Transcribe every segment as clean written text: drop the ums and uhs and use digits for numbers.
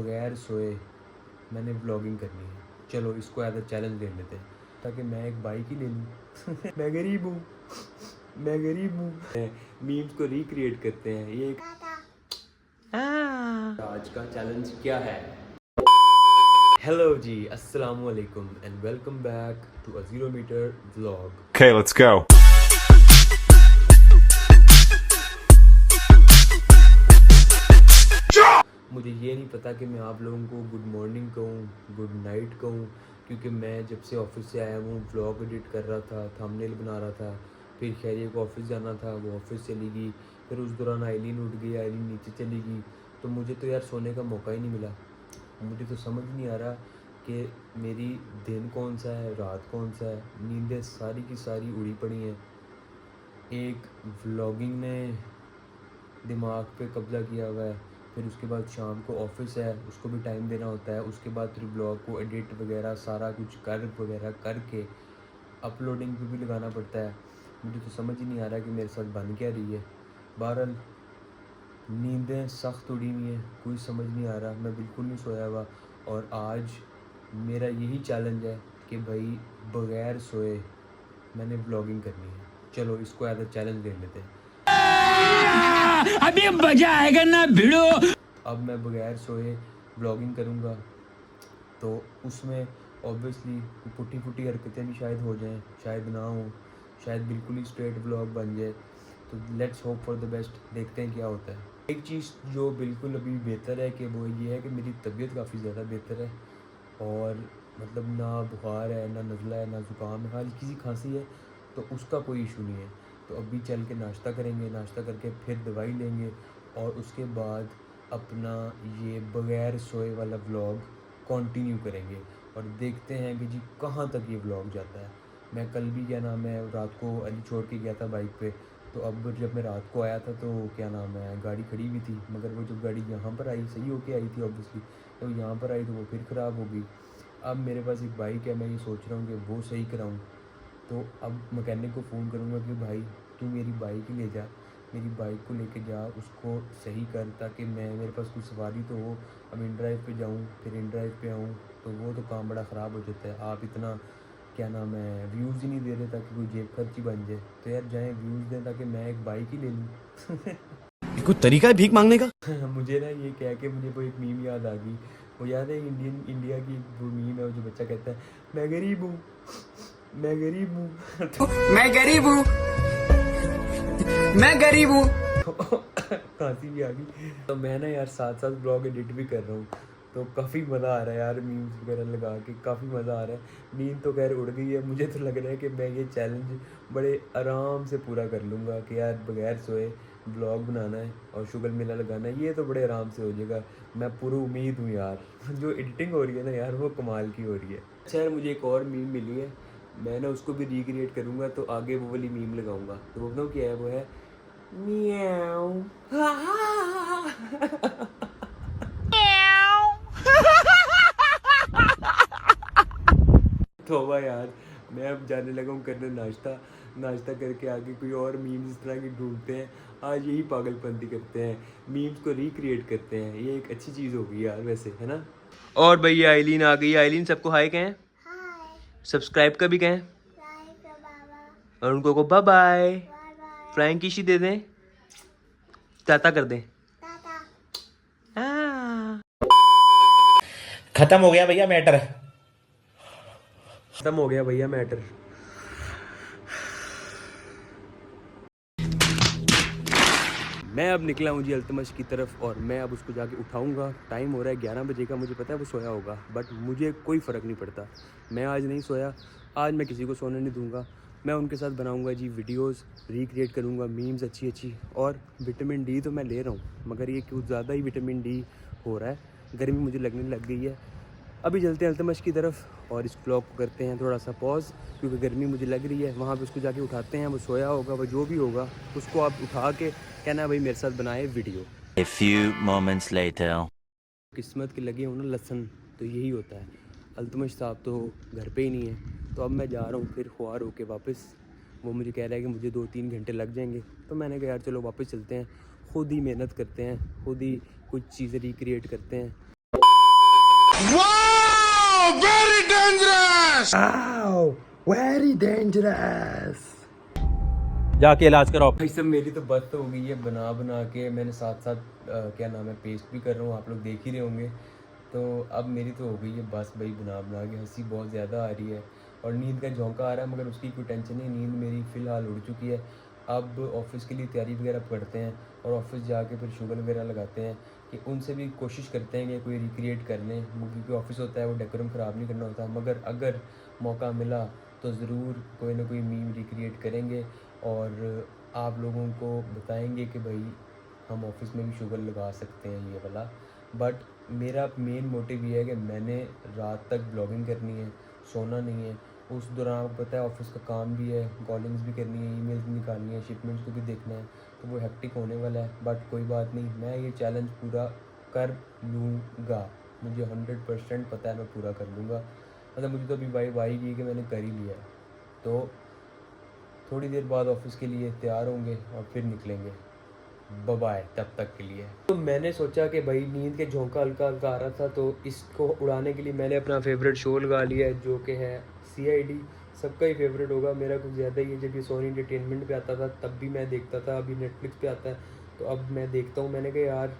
बगैर सोए मैंने व्लॉगिंग करनी है। चलो इसको एज अ चैलेंज ले लेते हैं ताकि मैं एक बाइक ही ले लूँ। मैं गरीब हूँ, मैं गरीब हूँ। मीम्स को रिक्रिएट करते हैं। ये आज का चैलेंज क्या है? हेलो जी, अस्सलाम वालेकुम and welcome back to a 0 metre vlog. Okay, let's go. मुझे ये नहीं पता कि मैं आप लोगों को गुड मॉर्निंग कहूँ, गुड नाइट कहूँ, क्योंकि मैं जब से ऑफिस से आया हूँ व्लॉग एडिट कर रहा था, थंबनेल बना रहा था। फिर खैरिया को ऑफिस जाना था, वो ऑफिस चली गई। फिर उस दौरान आइलिन उठ गई, आइलिन नीचे चली गई। तो मुझे तो यार सोने का मौका ही नहीं मिला। मुझे तो समझ नहीं आ रहा कि मेरी दिन कौन सा है, रात कौन सा है। नींदें सारी की सारी उड़ी पड़ी हैं। एक व्लॉगिंग ने दिमाग पे कब्ज़ा किया हुआ है। फिर उसके बाद शाम को ऑफिस है, उसको भी टाइम देना होता है। उसके बाद फिर ब्लॉग को एडिट वगैरह सारा कुछ वगैरह करके अपलोडिंग पे भी लगाना पड़ता है। मुझे तो समझ ही नहीं आ रहा कि मेरे साथ बन क्या रही है। बहरहाल नींदें सख्त उड़ी हुई हैं, कोई समझ नहीं आ रहा, मैं बिल्कुल नहीं सोया हुआ। और आज मेरा यही चैलेंज है कि भाई बगैर सोए मैंने ब्लॉगिंग करनी है। चलो इसको एज अ चैलेंज ले लेते हैं। अभी मजा आएगा ना भिड़ो। अब मैं बगैर सोए ब्लॉगिंग करूँगा तो उसमें ऑब्वियसली पुट्टी पुट्टी हरकतें भी शायद हो जाएं, शायद ना हो, शायद बिल्कुल ही स्ट्रेट ब्लॉग बन जाए। तो let's hope for the best, देखते हैं क्या होता है। एक चीज़ जो बिल्कुल अभी बेहतर है कि वो ये है कि मेरी तबीयत काफ़ी ज़्यादा बेहतर है। और मतलब ना बुखार है, ना नज़ला है, ना ज़ुकाम है, हल्की सी खांसी है। तो उसका कोई इशू नहीं है। तो अभी चल के नाश्ता करेंगे, नाश्ता करके फिर दवाई लेंगे और उसके बाद अपना ये बगैर सोए वाला व्लॉग कंटिन्यू करेंगे और देखते हैं कि जी कहाँ तक ये व्लॉग जाता है। मैं कल भी क्या नाम है रात को अली छोड़ के गया था बाइक पे। तो अब जब मैं रात को आया था तो क्या नाम है गाड़ी खड़ी हुई थी, मगर वो जब गाड़ी यहाँ पर आई सही होके आई थी ऑब्वियसली, तो यहाँ पर आई तो वो फिर ख़राब हो गई। अब मेरे पास एक बाइक है, मैं ये सोच रहा हूँ कि वो सही कराऊँ। तो अब मैकेनिक को फ़ोन करूँगा कि भाई तू मेरी बाइक ही ले जा, मेरी बाइक को लेके जा, उसको सही कर ताकि मेरे पास कुछ सवारी तो हो। अब इन ड्राइव पे जाऊँ फिर इन ड्राइव पे आऊँ तो वो तो काम बड़ा ख़राब हो जाता है। आप इतना क्या नाम है व्यूज़ ही नहीं दे रहे ताकि कोई जेब खर्च ही बन जाए। तो यार जाएँ व्यूज़ दें ताकि मैं एक बाइक ही ले लूँ। कोई तरीका है भीख मांगने का? मुझे ना ये कह के मुझे वो एक मीम याद आ गई। वो याद है इंडिया की वो मीम है, वो जो बच्चा कहता है मैं गरीब हूँ, मैं गरीब हूँ। मैं गरीब हूँ, मैं गरीब हूँ। खांसी भी आ गई। तो मैं ना यार साथ साथ ब्लॉग एडिट भी कर रहा हूँ, तो काफ़ी मज़ा आ रहा है यार मीम्स वगैरह लगा के, काफ़ी मज़ा आ रहा है। नींद तो खैर उड़ गई है। मुझे तो लग रहा है कि मैं ये चैलेंज बड़े आराम से पूरा कर लूँगा कि यार बगैर सोए ब्लॉग बनाना है और शुगर मेला लगाना है, ये तो बड़े आराम से हो जाएगा। मैं पूरी उम्मीद हूँ यार। जो एडिटिंग हो रही है ना यार वो कमाल की हो रही है। अच्छा यार मुझे एक और मीम मिली है, मैं ना उसको भी रिक्रिएट करूँगा तो आगे वो वाली मीम लगाऊंगा। तो वो बताऊँ क्या है, वो है म्याऊ। तोबा यार, मैं अब जाने लगा हूँ करने नाश्ता। नाश्ता करके आगे कोई और मीम्स इस तरह की ढूंढते हैं। आज यही पागलपंती करते हैं, मीम्स को रिक्रिएट करते हैं। ये एक अच्छी चीज़ होगी यार वैसे, है ना। और भैया आइलिन आ गई। आइलिन सबको हाय कहें, सब्सक्राइब का भी कहें और उनको को बाय बाय। फ्लाइंग किशी दे दें, टाटा कर दें। खत्म हो गया भैया मैटर। खत्म हो गया भैया मैटर। मैं अब निकला हूँ जी अल्तमश की तरफ और मैं अब उसको जाके उठाऊँगा। टाइम हो रहा है 11 बजे का, मुझे पता है वो सोया होगा बट मुझे कोई फ़र्क नहीं पड़ता। मैं आज नहीं सोया, आज मैं किसी को सोने नहीं दूँगा। मैं उनके साथ बनाऊँगा जी वीडियोस, रिक्रिएट करूँगा मीम्स अच्छी अच्छी। और विटामिन डी तो मैं ले रहा हूँ मगर ये कुछ ज़्यादा ही विटामिन डी हो रहा है, गर्मी मुझे लगने लग गई है। अभी चलते हैं अल्तमश की तरफ और इस ब्लॉग को करते हैं थोड़ा सा पॉज, क्योंकि गर्मी मुझे लग रही है। वहाँ पे उसको जाके उठाते हैं, वो सोया होगा, वो जो भी होगा उसको आप उठा के कहना भाई मेरे साथ बनाए video. A few moments later. किस्मत के लगे हो ना लसन तो यही होता है। अल्तमश साहब तो घर पे ही नहीं है, तो अब मैं जा रहा हूँ फिर ख्वार होके वापस। वो मुझे कह रहा है कि मुझे 2-3 घंटे लग जाएंगे, तो मैंने कहा यार चलो वापस चलते हैं, ख़ुद ही मेहनत करते हैं, ख़ुद ही कुछ चीज़ें रिक्रिएट करते हैं। Very dangerous. जाके इलाज कराओ। भाई सब मेरी तो बस तो हो गई है बना बना के, मैंने साथ साथ क्या नाम है पेस्ट भी कर रहा हूँ, आप लोग देख ही रहे होंगे। तो अब मेरी तो हो गई है बस भाई बना बना के, हंसी बहुत ज़्यादा आ रही है और नींद का झोंका आ रहा है, मगर उसकी कोई टेंशन नहीं, नींद मेरी फ़िलहाल उड़ चुकी है। अब ऑफिस के लिए तैयारी वगैरह करते हैं और ऑफिस जाके फिर शुगर वगैरह लगाते हैं कि उनसे भी कोशिश करते हैं कि कोई रिक्रिएट कर लें, क्योंकि ऑफिस होता है वो डेकोरम ख़राब नहीं करना होता, मगर अगर मौका मिला तो ज़रूर कोई ना कोई मीम रिक्रिएट करेंगे और आप लोगों को बताएंगे कि भाई हम ऑफिस में भी शुगर लगा सकते हैं ये वाला। बट मेरा मेन मोटिव ये है कि मैंने रात तक ब्लॉगिंग करनी है, सोना नहीं है। उस दौरान आपको पता है ऑफिस का काम भी है, कॉलिंग्स भी करनी है, ईमेल्स भी निकालनी है, शिपमेंट्स को भी देखना है, तो वो हेक्टिक होने वाला है। बट कोई बात नहीं, मैं ये चैलेंज पूरा कर लूँगा, मुझे 100% पता है मैं पूरा कर लूँगा। मतलब मुझे तो अभी वाइब आएगी कि मैंने कर ही लिया है। तो थोड़ी देर बाद ऑफिस के लिए तैयार होंगे और फिर निकलेंगे। बाय तब तक के लिए। तो मैंने सोचा कि भाई नींद के झोंका हल्का हल्का आ रहा था, तो इसको उड़ाने के लिए मैंने अपना फेवरेट शो लगा लिया है जो कि है CID। सबका ही फेवरेट होगा, मेरा कुछ ज़्यादा ही है। जब ये सोनी एंटरटेनमेंट पे आता था तब भी मैं देखता था, अभी नेटफ्लिक्स पे आता है तो अब मैं देखता हूँ। मैंने कहा यार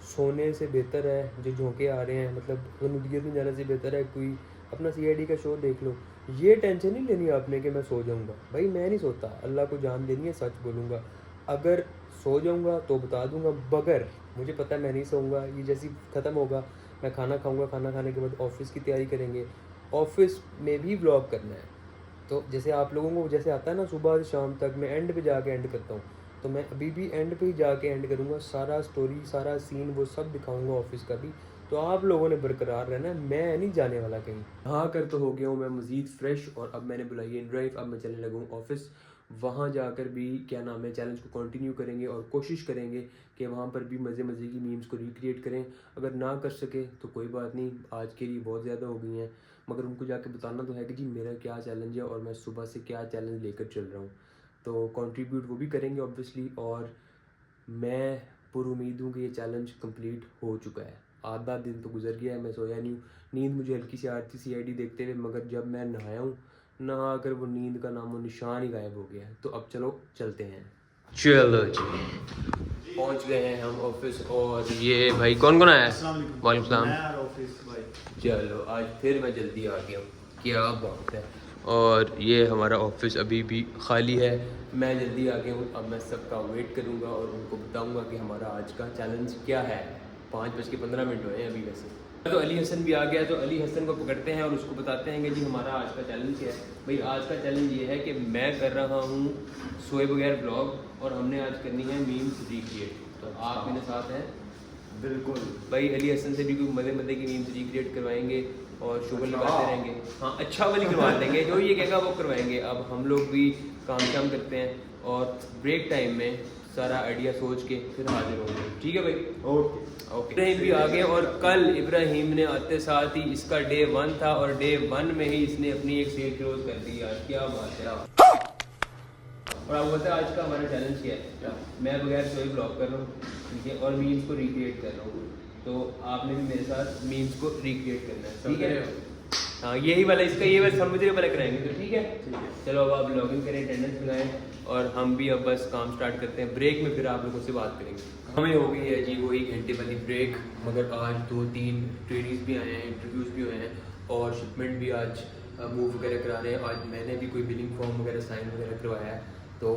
सोने से बेहतर है जो झोंके आ रहे हैं, मतलब गनुदियत में जाने से बेहतर है कोई अपना CID का शो देख लो। ये टेंशन नहीं लेनी आपने कि मैं सो जाऊंगा, भाई मैं नहीं सोता, अल्लाह को जान देनी है, सच बोलूँगा। अगर सो जाऊंगा तो बता दूंगा, बगर मुझे पता है मैं नहीं सोऊंगा। ये जैसे ख़त्म होगा मैं खाना खाऊंगा, खाना खाने के बाद ऑफिस की तैयारी करेंगे, ऑफिस में भी व्लॉग करना है। तो जैसे आप लोगों को जैसे आता है ना सुबह से शाम तक, मैं एंड पे जाके एंड करता हूँ, तो मैं अभी भी एंड पे ही जाके एंड करूँगा। सारा स्टोरी सारा सीन वो सब दिखाऊंगा ऑफिस का भी। तो आप लोगों ने बरकरार रहना है, मैं नहीं जाने वाला कहीं। हाँ कर तो हो गया हूँ मैं मज़ीद फ्रेश, और अब मैंने बुलाई है इन ड्राइव, अब मैं चलने लगा हूँ ऑफिस। वहाँ जाकर भी क्या नाम है चैलेंज को कंटिन्यू करेंगे और कोशिश करेंगे कि वहाँ पर भी मज़े मज़े की मीम्स को रिक्रिएट करें। अगर ना कर सके तो कोई बात नहीं, आज के लिए बहुत ज़्यादा हो गई हैं, मगर उनको जाके बताना तो है कि जी मेरा क्या चैलेंज है और मैं सुबह से क्या चैलेंज लेकर चल रहा हूँ। तो कंट्रीब्यूट वो भी करेंगे ऑब्वियसली, और मैं पुरुमीद हूँ कि ये चैलेंज कंप्लीट हो चुका है। आधा दिन तो गुजर गया है, मैं सोया नहीं हूँ, नींद मुझे हल्की सी आ रही थी CID देखते हुए, मगर जब मैं नहाया हूँ, नहा कर वो नींद का नामो निशान ही गायब हो गया है। तो अब चलो चलते हैं। चलो जी पहुँच गए हैं हम ऑफिस, और ये भाई कौन कौन आया है? वालेकुम सलाम। चलो आज फिर मैं जल्दी आ गया हूँ, क्या बात है। और ये हमारा ऑफिस अभी भी खाली है, मैं जल्दी आ गया हूँ। अब मैं सबका वेट करूँगा और उनको बताऊँगा कि हमारा आज का चैलेंज क्या है। 5:15 हुए हैं अभी वैसे। तो अली हसन भी आ गया, तो अली हसन को पकड़ते हैं और उसको बताते हैं कि जी हमारा आज का चैलेंज क्या है। भाई आज का चैलेंज ये है कि मैं कर रहा हूँ सोए बगैर ब्लॉग, और हमने आज करनी है मीम्स रिक्रिएट। तो आप मेरे साथ हैं? बिल्कुल भाई, अली हसन से भी कोई मज़े मज़े की मीम्स रिक्रिएट करवाएंगे और शुगर लगाते रहेंगे। हाँ अच्छा वाली करवा देंगे, जो ये कहेगा वो करवाएंगे। अब हम लोग भी काम शाम करते हैं और ब्रेक टाइम में सारा आइडिया सोच के फिर हाजिर होंगे, ठीक है भाई? Okay okay. इब्राहिम भी आ गए, और कल इब्राहिम ने आते साथ ही इसका डे 1 था, और डे 1 में ही इसने अपनी एक सेल क्लोज कर दी यार, क्या बात है। और आपको पता है आज का हमारा चैलेंज क्या है? मैं बगैर सोए ब्लॉग कर रहा हूँ, ठीक है, और मीम्स को रिक्रिएट कर रहा हूँ। तो आपने भी मेरे साथ मीम्स को रिक्रिएट करना है, ठीक है? हाँ यही वाला, इसका ये वाला समझ वाला कराएंगे, तो ठीक है? चलो अब आप लॉगिन करें, अटेंडेंस लगाएं, और हम भी अब बस काम स्टार्ट करते हैं। ब्रेक में फिर आप लोगों से बात करेंगे। हमें हो गई है जी वो 1 घंटे वाली ब्रेक, मगर आज 2-3 ट्रेनिंग्स भी आए हैं, इंटरव्यूज़ भी हुए हैं, और शिपमेंट भी आज मूव वगैरह करा रहे हैं। आज मैंने भी कोई बिलिंग फॉर्म वगैरह साइन वगैरह करवाया है, तो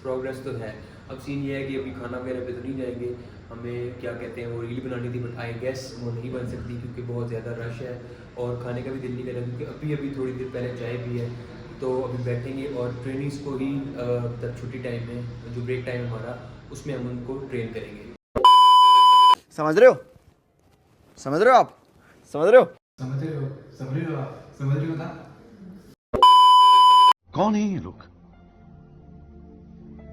प्रोग्रेस तो है। अब सीन ये है कि अभी खाना वगैरह पे तो नहीं जाएंगे, हमें क्या कहते हैं वो रील बनानी थी, बट आई गेस वो नहीं बन सकती क्योंकि बहुत ज़्यादा रश है और खाने का भी दिल नहीं कर रहा, क्योंकि अभी थोड़ी देर पहले चाय भी है। तो अभी बैठेंगे और ट्रेनिंग्स को ही तब छुट्टी टाइम में जो ब्रेक टाइम हमारा, उसमें हम उनको ट्रेन करेंगे। समझ रहे हो? समझ रहे हो आप? समझ रहे हो? समझ रहे हो? समझ रहे हो आप? समझ रहे हो ना? कौन है ये लोग?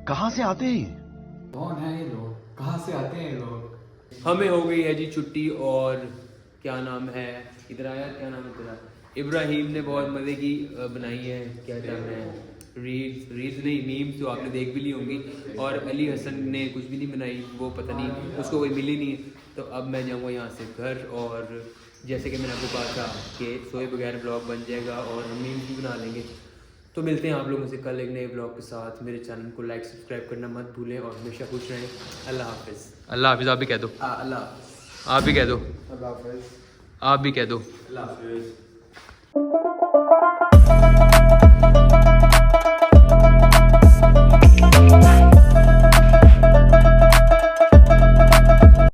कहां से आते हैं? कौन है ये लोग? कहाँ से आते हैं ये लोग? हमें हो गई है जी छुट्टी, और क्या नाम है, इधर आया, क्या नाम है तेरा? इब्राहिम ने बहुत मज़े की बनाई है, क्या नाम है, रील्स नहीं मीम्स, जो आपने देख भी ली होंगी। और अली हसन ने कुछ भी नहीं बनाई, वो पता नहीं उसको कोई मिली नहीं है। तो अब मैं जाऊँगा यहाँ से घर, और जैसे कि मैंने आपको कहा था कि सोए बगैर ब्लॉग बन जाएगा और हम मीम्स भी बना लेंगे। तो मिलते हैं आप लोगों से कल एक नए ब्लॉग के साथ। मेरे चैनल को लाइक सब्सक्राइब करना मत भूलें और हमेशा खुश रहें। अल्लाह हाफिज़। अल्लाह हाफिज़। आप भी कह दो। अल्लाह आप भी कह दो। अल्लाह हाफिज़। आप भी कह दो। अल्लाह हाफिज़।